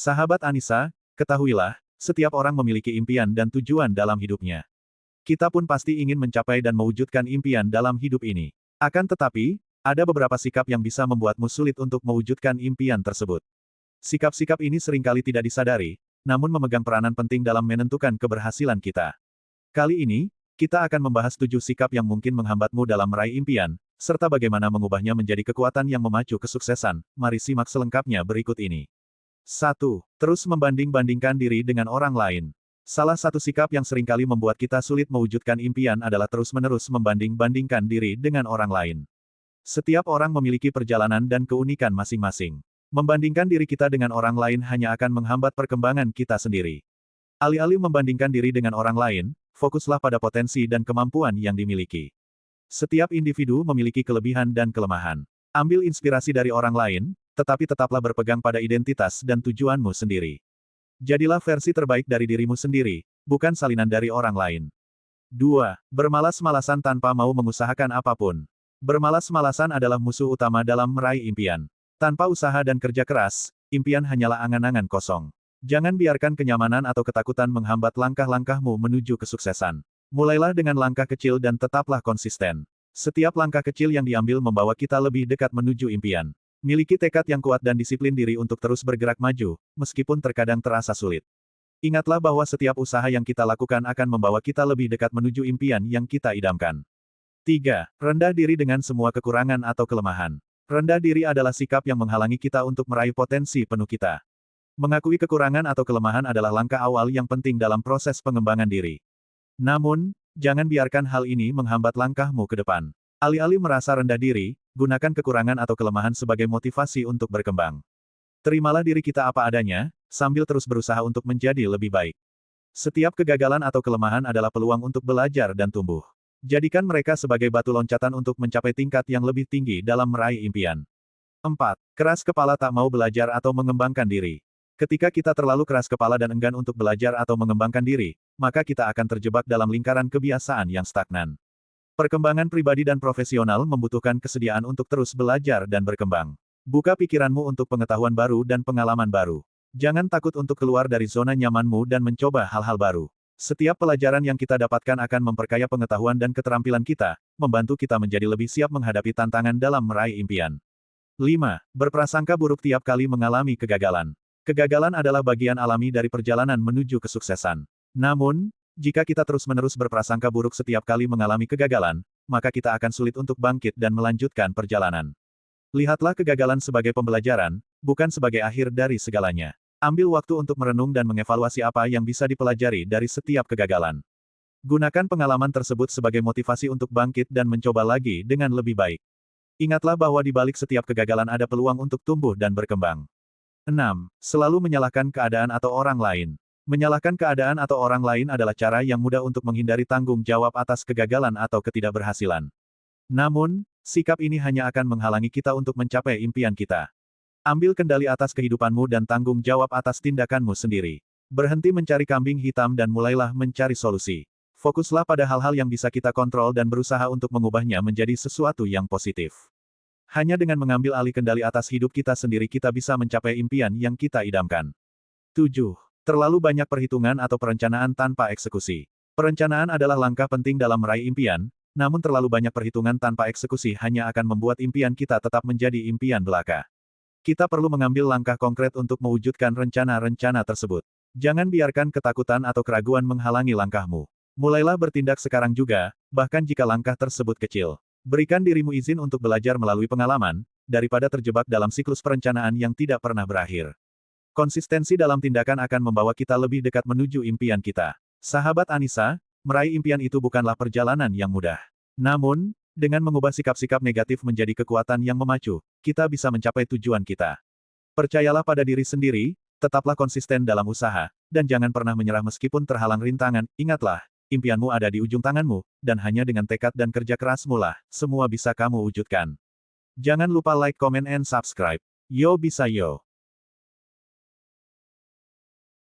Sahabat Anissa, ketahuilah, setiap orang memiliki impian dan tujuan dalam hidupnya. Kita pun pasti ingin mencapai dan mewujudkan impian dalam hidup ini. Akan tetapi, ada beberapa sikap yang bisa membuatmu sulit untuk mewujudkan impian tersebut. Sikap-sikap ini seringkali tidak disadari, namun memegang peranan penting dalam menentukan keberhasilan kita. Kali ini, kita akan membahas 7 sikap yang mungkin menghambatmu dalam meraih impian, serta bagaimana mengubahnya menjadi kekuatan yang memacu kesuksesan. Mari simak selengkapnya berikut ini. 1. Terus membanding-bandingkan diri dengan orang lain. Salah satu sikap yang seringkali membuat kita sulit mewujudkan impian adalah terus-menerus membanding-bandingkan diri dengan orang lain. Setiap orang memiliki perjalanan dan keunikan masing-masing. Membandingkan diri kita dengan orang lain hanya akan menghambat perkembangan kita sendiri. Alih-alih membandingkan diri dengan orang lain, fokuslah pada potensi dan kemampuan yang dimiliki. Setiap individu memiliki kelebihan dan kelemahan. Ambil inspirasi dari orang lain, tetapi tetaplah berpegang pada identitas dan tujuanmu sendiri. Jadilah versi terbaik dari dirimu sendiri, bukan salinan dari orang lain. 2. Bermalas-malasan tanpa mau mengusahakan apapun. Bermalas-malasan adalah musuh utama dalam meraih impian. Tanpa usaha dan kerja keras, impian hanyalah angan-angan kosong. Jangan biarkan kenyamanan atau ketakutan menghambat langkah-langkahmu menuju kesuksesan. Mulailah dengan langkah kecil dan tetaplah konsisten. Setiap langkah kecil yang diambil membawa kita lebih dekat menuju impian. Miliki tekad yang kuat dan disiplin diri untuk terus bergerak maju, meskipun terkadang terasa sulit. Ingatlah bahwa setiap usaha yang kita lakukan akan membawa kita lebih dekat menuju impian yang kita idamkan. 3. Rendah diri dengan semua kekurangan atau kelemahan. Rendah diri adalah sikap yang menghalangi kita untuk meraih potensi penuh kita. Mengakui kekurangan atau kelemahan adalah langkah awal yang penting dalam proses pengembangan diri. Namun, jangan biarkan hal ini menghambat langkahmu ke depan. Alih-alih merasa rendah diri, gunakan kekurangan atau kelemahan sebagai motivasi untuk berkembang. Terimalah diri kita apa adanya, sambil terus berusaha untuk menjadi lebih baik. Setiap kegagalan atau kelemahan adalah peluang untuk belajar dan tumbuh. Jadikan mereka sebagai batu loncatan untuk mencapai tingkat yang lebih tinggi dalam meraih impian. 4. Keras kepala tak mau belajar atau mengembangkan diri. Ketika kita terlalu keras kepala dan enggan untuk belajar atau mengembangkan diri, maka kita akan terjebak dalam lingkaran kebiasaan yang stagnan. Perkembangan pribadi dan profesional membutuhkan kesediaan untuk terus belajar dan berkembang. Buka pikiranmu untuk pengetahuan baru dan pengalaman baru. Jangan takut untuk keluar dari zona nyamanmu dan mencoba hal-hal baru. Setiap pelajaran yang kita dapatkan akan memperkaya pengetahuan dan keterampilan kita, membantu kita menjadi lebih siap menghadapi tantangan dalam meraih impian. 5. Berprasangka buruk tiap kali mengalami kegagalan. Kegagalan adalah bagian alami dari perjalanan menuju kesuksesan. Namun, jika kita terus-menerus berprasangka buruk setiap kali mengalami kegagalan, maka kita akan sulit untuk bangkit dan melanjutkan perjalanan. Lihatlah kegagalan sebagai pembelajaran, bukan sebagai akhir dari segalanya. Ambil waktu untuk merenung dan mengevaluasi apa yang bisa dipelajari dari setiap kegagalan. Gunakan pengalaman tersebut sebagai motivasi untuk bangkit dan mencoba lagi dengan lebih baik. Ingatlah bahwa di balik setiap kegagalan ada peluang untuk tumbuh dan berkembang. 6. Selalu menyalahkan keadaan atau orang lain. Menyalahkan keadaan atau orang lain adalah cara yang mudah untuk menghindari tanggung jawab atas kegagalan atau ketidakberhasilan. Namun, sikap ini hanya akan menghalangi kita untuk mencapai impian kita. Ambil kendali atas kehidupanmu dan tanggung jawab atas tindakanmu sendiri. Berhenti mencari kambing hitam dan mulailah mencari solusi. Fokuslah pada hal-hal yang bisa kita kontrol dan berusaha untuk mengubahnya menjadi sesuatu yang positif. Hanya dengan mengambil alih kendali atas hidup kita sendiri kita bisa mencapai impian yang kita idamkan. 7. Terlalu banyak perhitungan atau perencanaan tanpa eksekusi. Perencanaan adalah langkah penting dalam meraih impian, namun terlalu banyak perhitungan tanpa eksekusi hanya akan membuat impian kita tetap menjadi impian belaka. Kita perlu mengambil langkah konkret untuk mewujudkan rencana-rencana tersebut. Jangan biarkan ketakutan atau keraguan menghalangi langkahmu. Mulailah bertindak sekarang juga, bahkan jika langkah tersebut kecil. Berikan dirimu izin untuk belajar melalui pengalaman, daripada terjebak dalam siklus perencanaan yang tidak pernah berakhir. Konsistensi dalam tindakan akan membawa kita lebih dekat menuju impian kita. Sahabat Anissa, meraih impian itu bukanlah perjalanan yang mudah. Namun, dengan mengubah sikap-sikap negatif menjadi kekuatan yang memacu, kita bisa mencapai tujuan kita. Percayalah pada diri sendiri, tetaplah konsisten dalam usaha, dan jangan pernah menyerah meskipun terhalang rintangan. Ingatlah, impianmu ada di ujung tanganmu, dan hanya dengan tekad dan kerja kerasmu lah, semua bisa kamu wujudkan. Jangan lupa like, comment, and subscribe. Yo bisa yo.